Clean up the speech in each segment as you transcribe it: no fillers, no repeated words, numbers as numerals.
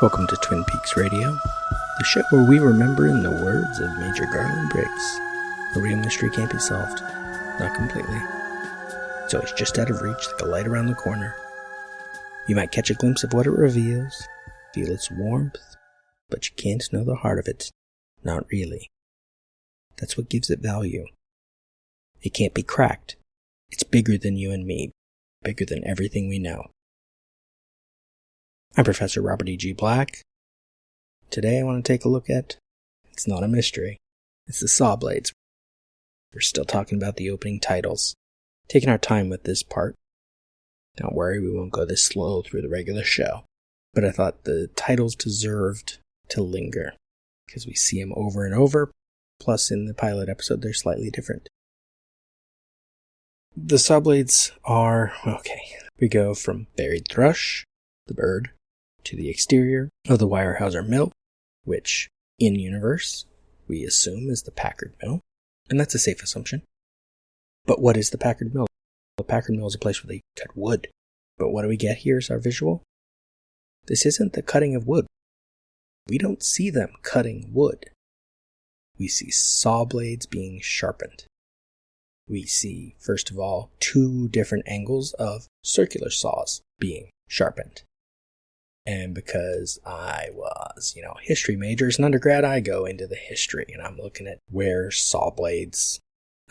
Welcome to Twin Peaks Radio, the show where we remember in the words of Major Garland Briggs, a real mystery can't be solved, not completely. It's always just out of reach like a light around the corner. You might catch a glimpse of what it reveals, feel its warmth, but you can't know the heart of it, not really. That's what gives it value. It can't be cracked. It's bigger than you and me, bigger than everything we know. I'm Professor Robert E.G. Black. Today I want to take a look at, it's not a mystery, it's the saw blades. We're still talking about the opening titles, taking our time with this part. Don't worry, we won't go this slow through the regular show, but I thought the titles deserved to linger, because we see them over and over, plus in the pilot episode they're slightly different. The saw blades are, we go from buried thrush, the bird, to the exterior of the Weyerhaeuser mill, which, in-universe, we assume is the Packard mill, and that's a safe assumption. But what is the Packard mill? The Packard mill is a place where they cut wood. But what do we get here as our visual? This isn't the cutting of wood. We don't see them cutting wood. We see saw blades being sharpened. We see, first of all, two different angles of circular saws being sharpened. And because I was, history major as an undergrad, I go into the history and I'm looking at where saw blades,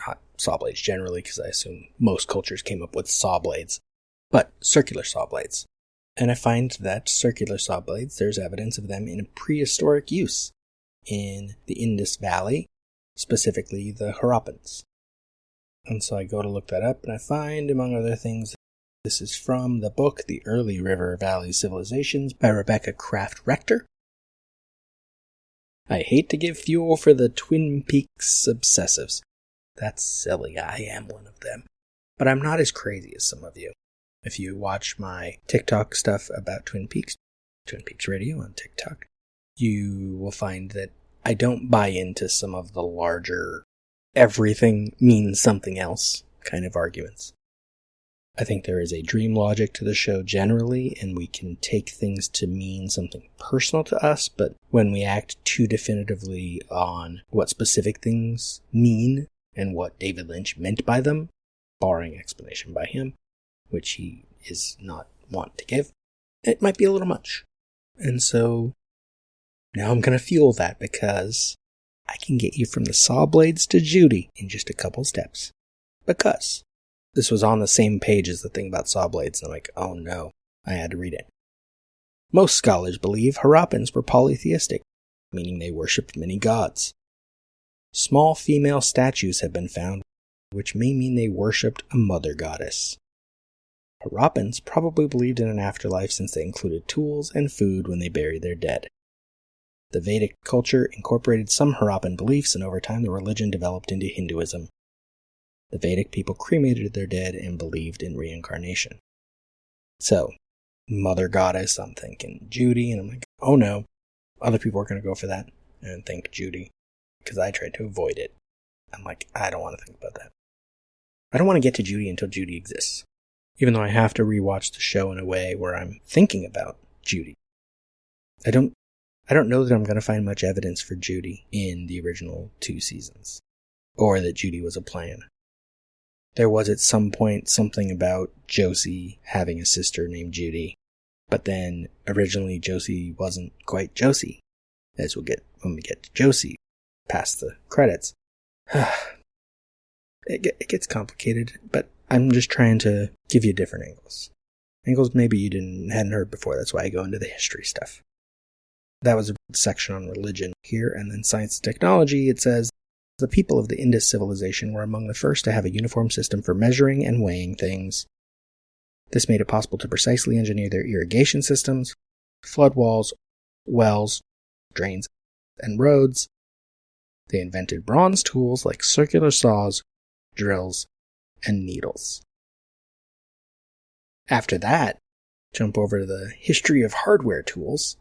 not saw blades generally, because I assume most cultures came up with saw blades, but circular saw blades. And I find that circular saw blades, there's evidence of them in prehistoric use in the Indus Valley, specifically the Harappans. And so I go to look that up and I find, among other things, this is from the book The Early River Valley Civilizations by Rebecca Craft Rector. I hate to give fuel for the Twin Peaks obsessives. That's silly, I am one of them. But I'm not as crazy as some of you. If you watch my TikTok stuff about Twin Peaks Radio on TikTok, you will find that I don't buy into some of the larger everything means something else kind of arguments. I think there is a dream logic to the show generally, and we can take things to mean something personal to us, but when we act too definitively on what specific things mean and what David Lynch meant by them, barring explanation by him, which he is not wont to give, it might be a little much. And so now I'm going to fuel that because I can get you from the saw blades to Judy in just a couple steps. Because this was on the same page as the thing about saw blades, and I'm like, oh no, I had to read it. Most scholars believe Harappans were polytheistic, meaning they worshipped many gods. Small female statues have been found, which may mean they worshipped a mother goddess. Harappans probably believed in an afterlife since they included tools and food when they buried their dead. The Vedic culture incorporated some Harappan beliefs, and over time the religion developed into Hinduism. The Vedic people cremated their dead and believed in reincarnation. So, mother goddess, I'm thinking Judy, and I'm like, oh no, other people are going to go for that and think Judy, because I tried to avoid it. I'm like, I don't want to think about that. I don't want to get to Judy until Judy exists, even though I have to rewatch the show in a way where I'm thinking about Judy. I don't know that I'm going to find much evidence for Judy in the original 2 seasons, or that Judy was a plan. There was at some point something about Josie having a sister named Judy, but then originally Josie wasn't quite Josie, as we'll get when we get to Josie past the credits. It gets complicated, but I'm just trying to give you different angles. Angles maybe you hadn't heard before, that's why I go into the history stuff. That was a section on religion here, and then science and technology, it says, the people of the Indus civilization were among the first to have a uniform system for measuring and weighing things. This made it possible to precisely engineer their irrigation systems, flood walls, wells, drains, and roads. They invented bronze tools like circular saws, drills, and needles. After that, jump over to the history of hardware tools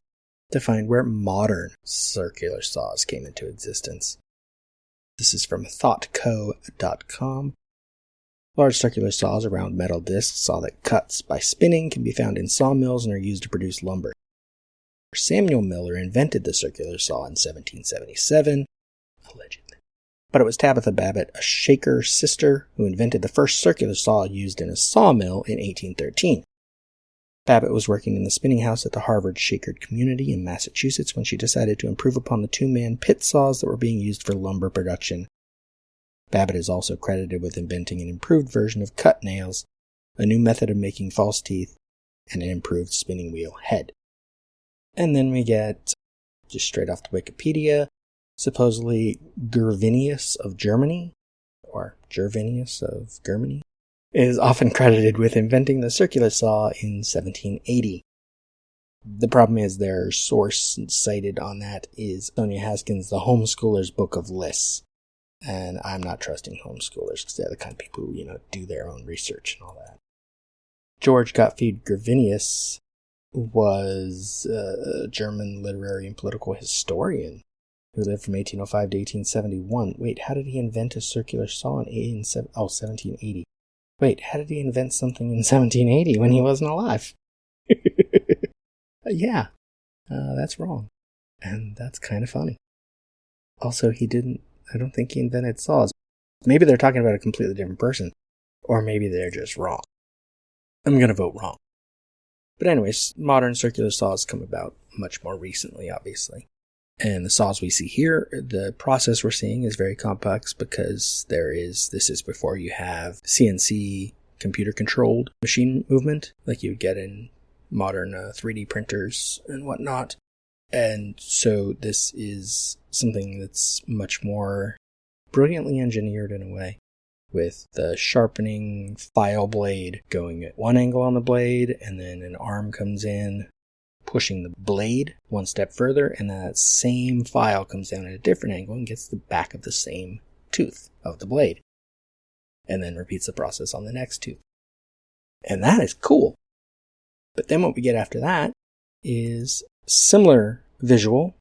to find where modern circular saws came into existence. This is from thoughtco.com. Large circular saws around metal discs saw that cuts by spinning can be found in sawmills and are used to produce lumber. Samuel Miller invented the circular saw in 1777, allegedly. But it was Tabitha Babbitt, a Shaker sister, who invented the first circular saw used in a sawmill in 1813. Babbitt was working in the spinning house at the Harvard Shaker community in Massachusetts when she decided to improve upon the two-man pit saws that were being used for lumber production. Babbitt is also credited with inventing an improved version of cut nails, a new method of making false teeth, and an improved spinning wheel head. And then we get, just straight off the Wikipedia, supposedly Gervinius of Germany, or Gervinius of Germany, is often credited with inventing the circular saw in 1780. The problem is their source cited on that is Sonia Haskins' The Homeschooler's Book of Lists. And I'm not trusting homeschoolers because they're the kind of people who, do their own research and all that. George Gottfried Gervinius was a German literary and political historian who lived from 1805 to 1871. Wait, how did he invent a circular saw in 1780? Wait, how did he invent something in 1780 when he wasn't alive? Yeah, that's wrong. And that's kind of funny. Also, I don't think he invented saws. Maybe they're talking about a completely different person. Or maybe they're just wrong. I'm going to vote wrong. But anyways, modern circular saws come about much more recently, obviously. And the saws we see here, the process we're seeing is very complex because this is before you have CNC computer-controlled machine movement, like you would get in modern 3D printers and whatnot. And so this is something that's much more brilliantly engineered in a way, with the sharpening file blade going at one angle on the blade, and then an arm comes in, pushing the blade one step further, and that same file comes down at a different angle and gets the back of the same tooth of the blade, and then repeats the process on the next tooth. And that is cool. But then what we get after that is similar visual.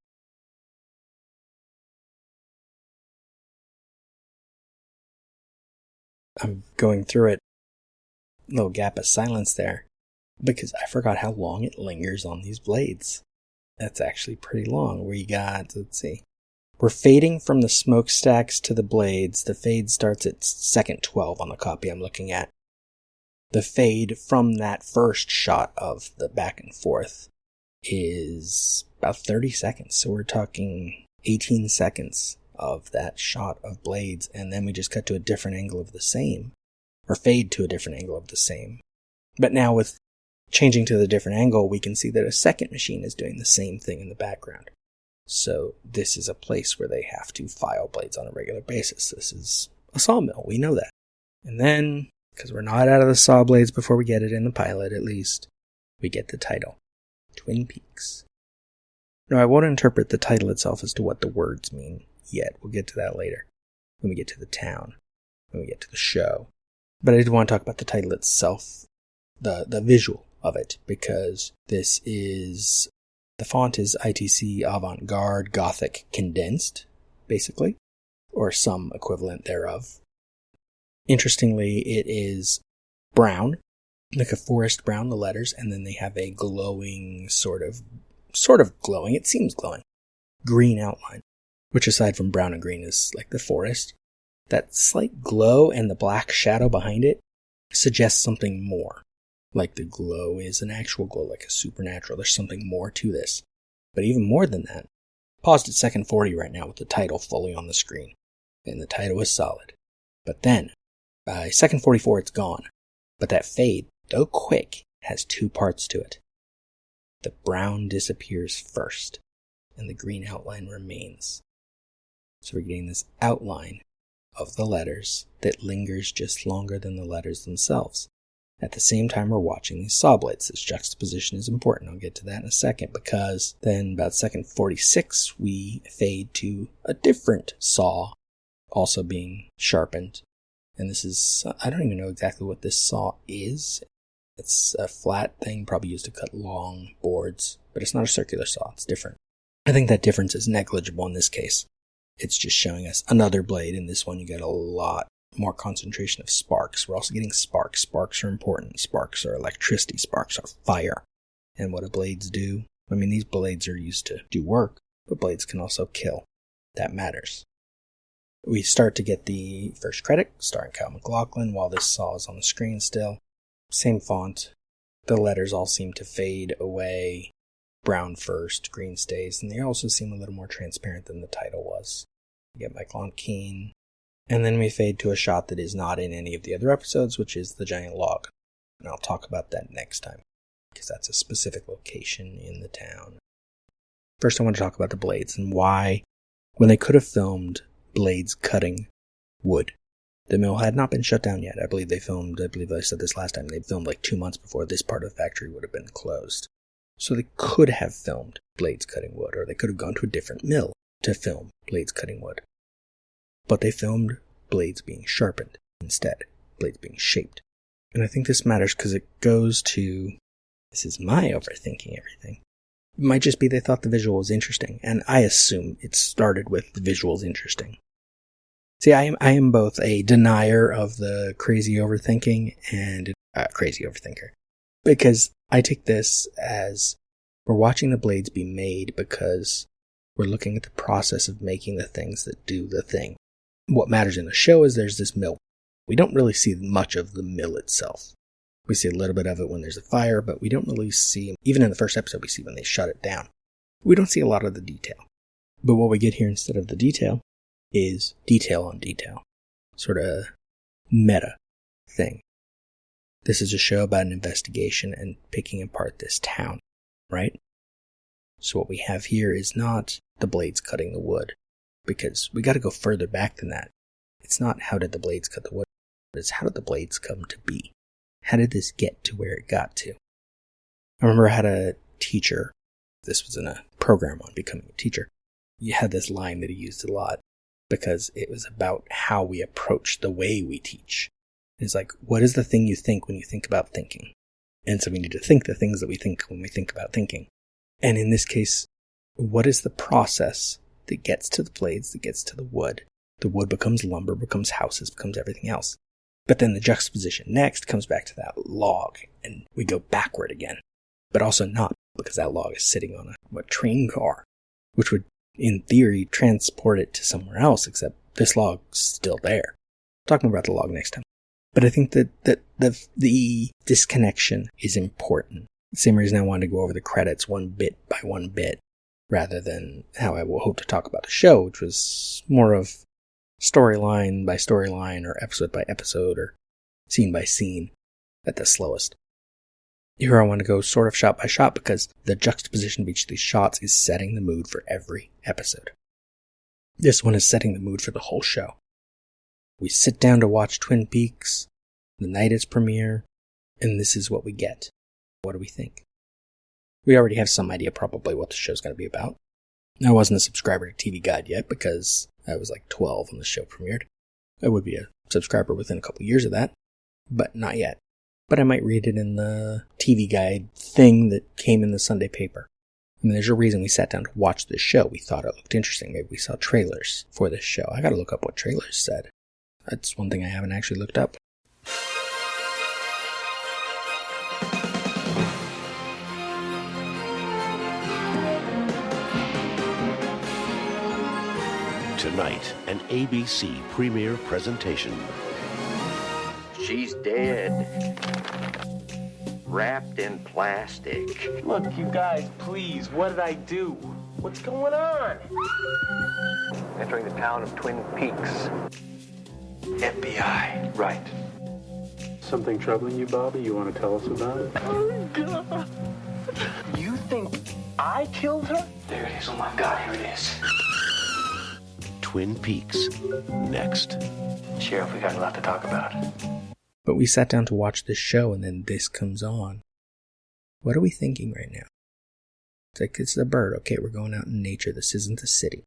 I'm going through it, little gap of silence there, because I forgot how long it lingers on these blades. That's actually pretty long. We got, let's see, we're fading from the smokestacks to the blades. The fade starts at second 12 on the copy I'm looking at. The fade from that first shot of the back and forth is about 30 seconds. So we're talking 18 seconds of that shot of blades, and then we just cut to a different angle of the same, or fade to a different angle of the same. But now with changing to the different angle, we can see that a second machine is doing the same thing in the background. So this is a place where they have to file blades on a regular basis. This is a sawmill, we know that. And then, because we're not out of the saw blades before we get it in the pilot at least, we get the title, Twin Peaks. Now I won't interpret the title itself as to what the words mean yet. We'll get to that later, when we get to the town, when we get to the show. But I did want to talk about the title itself, the visual of it, because this is, the font is ITC Avant-Garde Gothic Condensed, basically, or some equivalent thereof. Interestingly, it is brown, like a forest brown, the letters, and then they have a glowing, sort of glowing, it seems glowing, green outline, which aside from brown and green is like the forest. That slight glow and the black shadow behind it suggests something more. Like the glow is an actual glow, like a supernatural. There's something more to this. But even more than that, paused at second 40 right now with the title fully on the screen. And the title is solid. But then, by second 44 it's gone. But that fade, though quick, has two parts to it. The brown disappears first, and the green outline remains. So we're getting this outline of the letters that lingers just longer than the letters themselves. At the same time we're watching these saw blades. This juxtaposition is important. I'll get to that in a second, because then about second 46 we fade to a different saw also being sharpened. And this is, I don't even know exactly what this saw is. It's a flat thing probably used to cut long boards, but it's not a circular saw. It's different. I think that difference is negligible in this case. It's just showing us another blade. In this one you get a lot more concentration of sparks. We're also getting sparks. Sparks are important. Sparks are electricity. Sparks are fire. And what do blades do? I mean, these blades are used to do work, but blades can also kill. That matters. We start to get the first credit, starring Kyle MacLachlan, while this saw is on the screen still. Same font. The letters all seem to fade away. Brown first, green stays, and they also seem a little more transparent than the title was. We get Michael Keane. And then we fade to a shot that is not in any of the other episodes, which is the giant log. And I'll talk about that next time, because that's a specific location in the town. First, I want to talk about the blades and why, when they could have filmed blades cutting wood, the mill had not been shut down yet. I believe I said this last time, they filmed like 2 months before this part of the factory would have been closed. So they could have filmed blades cutting wood, or they could have gone to a different mill to film blades cutting wood. But they filmed blades being sharpened instead, blades being shaped. And I think this matters because it goes to, this is my overthinking everything. It might just be they thought the visual was interesting, and I assume it started with the visuals interesting. See, I am both a denier of the crazy overthinking and a crazy overthinker. Because I take this as we're watching the blades be made because we're looking at the process of making the things that do the thing. What matters in the show is there's this mill. We don't really see much of the mill itself. We see a little bit of it when there's a fire, but we don't really see, even in the first episode, we see when they shut it down. We don't see a lot of the detail. But what we get here instead of the detail is detail on detail. Sort of meta thing. This is a show about an investigation and picking apart this town, right? So what we have here is not the blades cutting the wood, because we got to go further back than that. It's not how did the blades cut the wood, it's how did the blades come to be? How did this get to where it got to? I remember I had a teacher, this was in a program on becoming a teacher, he had this line that he used a lot because it was about how we approach the way we teach. It's like, what is the thing you think when you think about thinking? And so we need to think the things that we think when we think about thinking. And in this case, what is the process that gets to the blades, that gets to the wood? The wood becomes lumber, becomes houses, becomes everything else. But then the juxtaposition next comes back to that log, and we go backward again. But also not, because that log is sitting on a train car, which would, in theory, transport it to somewhere else, except this log's still there. Talking about the log next time. But I think that the disconnection is important. Same reason I wanted to go over the credits one bit by one bit, rather than how I will hope to talk about the show, which was more of storyline by storyline, or episode by episode, or scene by scene, at the slowest. Here I want to go sort of shot by shot, because the juxtaposition of each of these shots is setting the mood for every episode. This one is setting the mood for the whole show. We sit down to watch Twin Peaks, the night its premiere, and this is what we get. What do we think? We already have some idea probably what the show's going to be about. I wasn't a subscriber to TV Guide yet because I was like 12 when the show premiered. I would be a subscriber within a couple years of that, but not yet. But I might read it in the TV Guide thing that came in the Sunday paper. I mean, there's a reason we sat down to watch this show. We thought it looked interesting. Maybe we saw trailers for this show. I gotta look up what trailers said. That's one thing I haven't actually looked up. Tonight, an ABC premiere presentation. She's dead. Wrapped in plastic. Look, you guys, please, what did I do? What's going on? Entering the town of Twin Peaks. FBI. Right. Something troubling you, Bobby? You want to tell us about it? Oh, God. You think I killed her? There it is. Oh, my God, here it is. Twin Peaks. Next. Sheriff, we got a lot to talk about. But we sat down to watch this show, and then this comes on. What are we thinking right now? It's like, it's the bird. Okay, we're going out in nature. This isn't the city.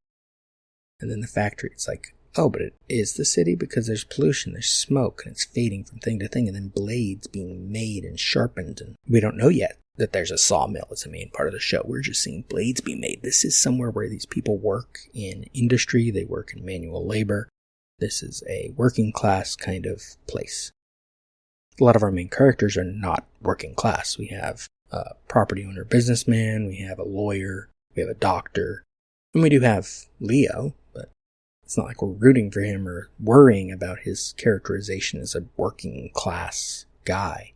And then the factory, it's like, oh, but it is the city because there's pollution, there's smoke, and it's fading from thing to thing, and then blades being made and sharpened, and we don't know yet that there's a sawmill as a main part of the show. We're just seeing blades be made. This is somewhere where these people work in industry, they work in manual labor. This is a working class kind of place. A lot of our main characters are not working class. We have a property owner businessman, we have a lawyer, we have a doctor, and we do have Leo, but it's not like we're rooting for him or worrying about his characterization as a working class guy.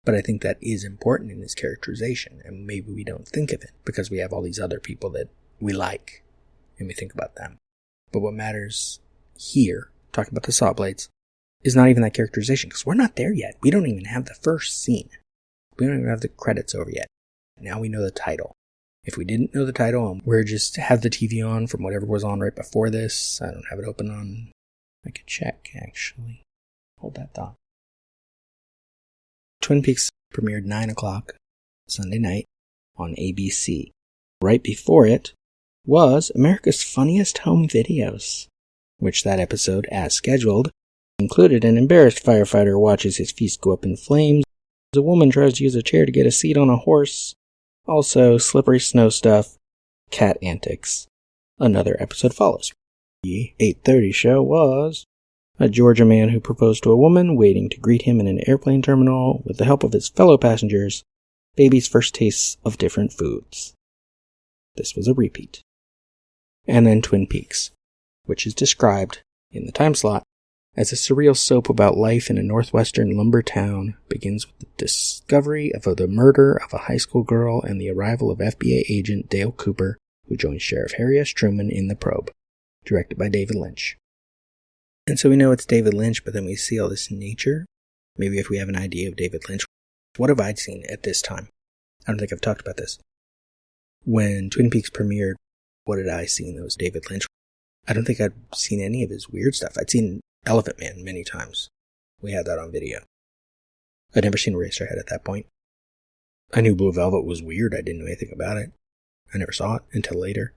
But I think that is important in his characterization, and maybe we don't think of it because we have all these other people that we like, and we think about them. But what matters here, talking about the saw blades, is not even that characterization, because we're not there yet. We don't even have the first scene. We don't even have the credits over yet. Now we know the title. If we didn't know the title, and we're just have the TV on from whatever was on right before this, I don't have it open on, I could check, actually. Hold that thought. Twin Peaks premiered 9 o'clock Sunday night on ABC. Right before it was America's Funniest Home Videos, which that episode, as scheduled, included an embarrassed firefighter watches his feast go up in flames, a woman tries to use a chair to get a seat on a horse, also slippery snow stuff, cat antics. Another episode follows. The 8:30 show was a Georgia man who proposed to a woman waiting to greet him in an airplane terminal with the help of his fellow passengers, baby's first tastes of different foods. This was a repeat. And then Twin Peaks, which is described in the time slot as a surreal soap about life in a northwestern lumber town, begins with the discovery of the murder of a high school girl and the arrival of FBI agent Dale Cooper, who joins Sheriff Harry S. Truman in The Probe, directed by David Lynch. And so we know it's David Lynch, but then we see all this nature. Maybe if we have an idea of David Lynch, what have I seen at this time? I don't think I've talked about this. When Twin Peaks premiered, what did I see that was David Lynch? I don't think I'd seen any of his weird stuff. I'd seen Elephant Man many times. We had that on video. I'd never seen Eraserhead at that point. I knew Blue Velvet was weird. I didn't know anything about it. I never saw it until later.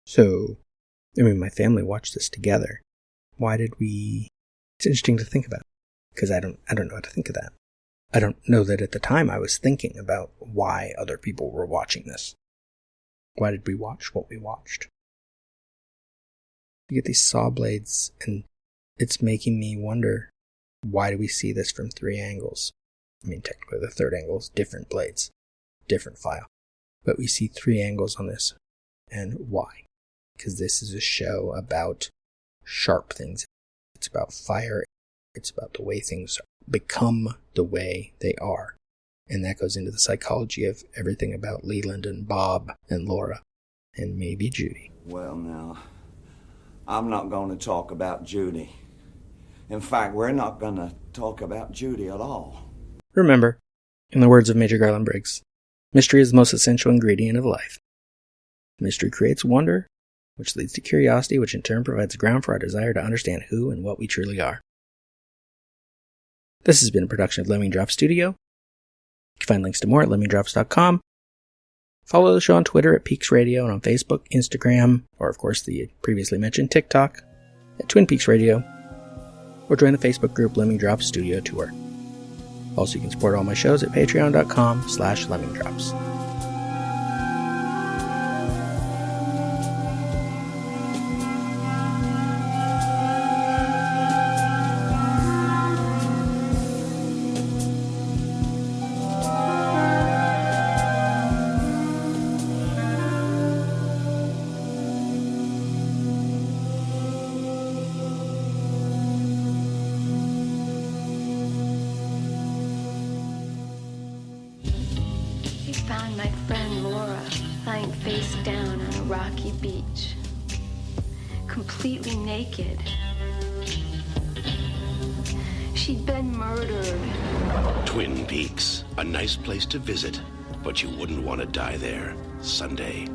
So, my family watched this together. Why did we... It's interesting to think about, because I don't know how to think of that. I don't know that at the time I was thinking about why other people were watching this. Why did we watch what we watched? You get these saw blades, and it's making me wonder, why do we see this from 3 angles? Technically the third angle is different blades, different file. But we see 3 angles on this. And why? Because this is a show about sharp things. It's about fire. It's about the way things become the way they are. And that goes into the psychology of everything about Leland and Bob and Laura and maybe Judy. Well, now, I'm not going to talk about Judy. In fact, we're not going to talk about Judy at all. Remember, in the words of Major Garland Briggs, mystery is the most essential ingredient of life. Mystery creates wonder, which leads to curiosity, which in turn provides ground for our desire to understand who and what we truly are. This has been a production of Lemming Drop Studio. You can find links to more at lemmingdrops.com. Follow the show on Twitter at Peaks Radio and on Facebook, Instagram, or of course the previously mentioned TikTok at Twin Peaks Radio, or join the Facebook group Lemming Drops Studio Tour. Also, you can support all my shows at patreon.com/lemmingdrops. Found my friend Laura lying face down on a rocky beach, completely naked. She'd been murdered. Twin Peaks, a nice place to visit, but you wouldn't want to die there. Sunday,